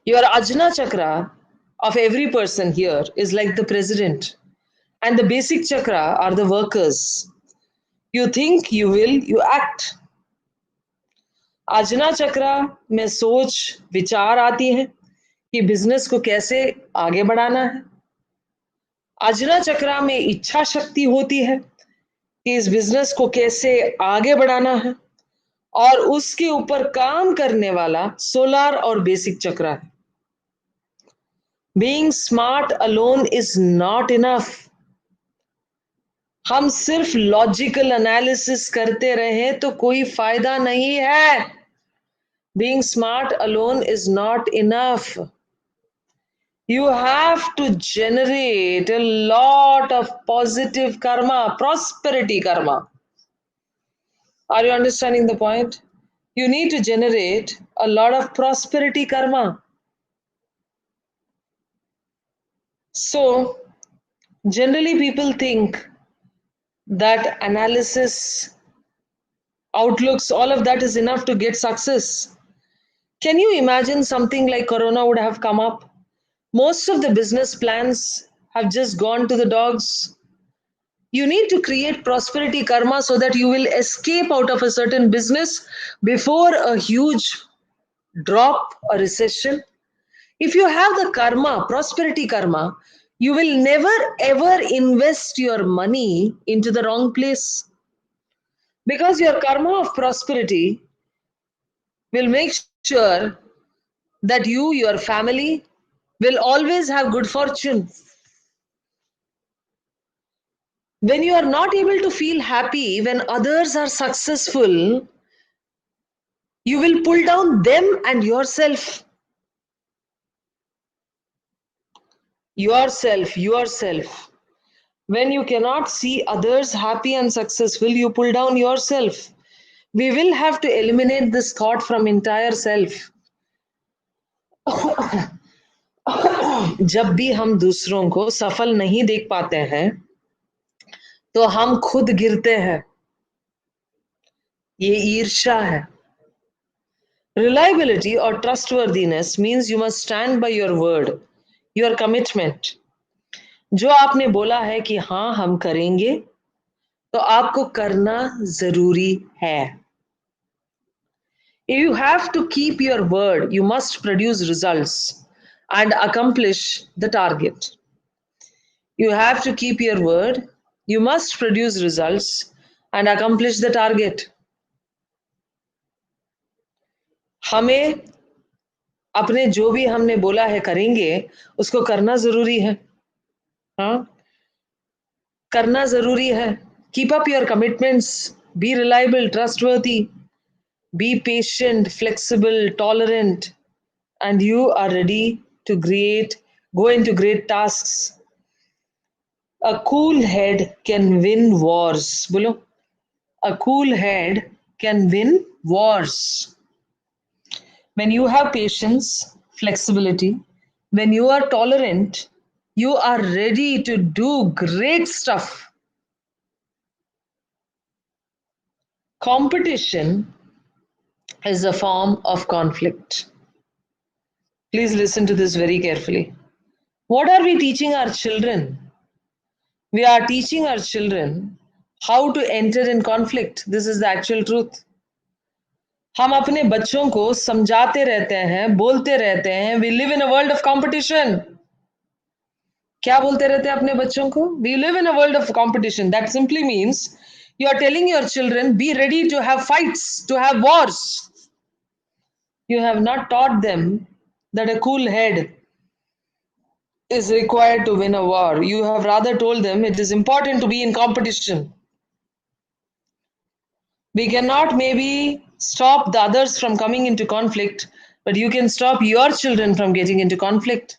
Your Ajna Chakra of every person here is like the president, and the basic chakra are the workers. You think, you will, you act. आजना चक्रा में सोच विचार आती है कि business को कैसे आगे बढ़ाना है। आजना चक्रा में इच्छा शक्ति होती है कि इस बिजनेस को कैसे आगे बढ़ाना है, और उसके ऊपर काम करने वाला सोलार और बेसिक चक्रा है। Being smart alone is not enough. हम सिर्फ लॉजिकल एनालिसिस करते रहे तो कोई फायदा नहीं है। Being smart alone is not enough. You have to generate a lot of positive karma, prosperity karma. Are you understanding the point? You need to generate a lot of prosperity karma. So, generally, people think that analysis, outlooks, all of that is enough to get success. Can you imagine something like Corona would have come up? Most of the business plans have just gone to the dogs. You need to create prosperity karma so that you will escape out of a certain business before a huge drop or recession. If you have the karma, prosperity karma, you will never ever invest your money into the wrong place, because your karma of prosperity will make sure that your family will always have good fortune. When you are not able to feel happy when others are successful, you will pull down them and yourself. Yourself. When you cannot see others happy and successful, you pull down yourself. We will have to eliminate this thought from entire self. जब भी हम दूसरों को सफल नहीं देख पाते हैं तो हम खुद गिरते हैं। ये ईर्ष्या है। Reliability or trustworthiness means you must stand by your word, your commitment. जो आपने बोला है कि हाँ हम करेंगे, तो आपको करना जरूरी है। If you have to keep your word, you must produce results and accomplish the target. You have to keep your word, you must produce results and accomplish the target. हमें अपने जो भी हमने बोला है करेंगे, उसको करना जरूरी है। हाँ, करना जरूरी है। Keep up your commitments, be reliable, trustworthy, be patient, flexible, tolerant, and you are ready to go into great tasks. A cool head can win wars. Bolo. A cool head can win wars. When you have patience, flexibility, when you are tolerant, you are ready to do great stuff. Competition is a form of conflict. Please listen to this very carefully. What are we teaching our children? We are teaching our children how to enter in conflict. This is the actual truth. हम अपने बच्चों को समझाते रहते हैं, बोलते रहते हैं, we live in a world of competition. क्या बोलते रहते हैं अपने बच्चों को? We live in a world of competition. That simply means you are telling your children, be ready to have fights, to have wars. You have not taught them that a cool head is required to win a war. You have rather told them it is important to be in competition. We cannot maybe stop the others from coming into conflict, but you can stop your children from getting into conflict.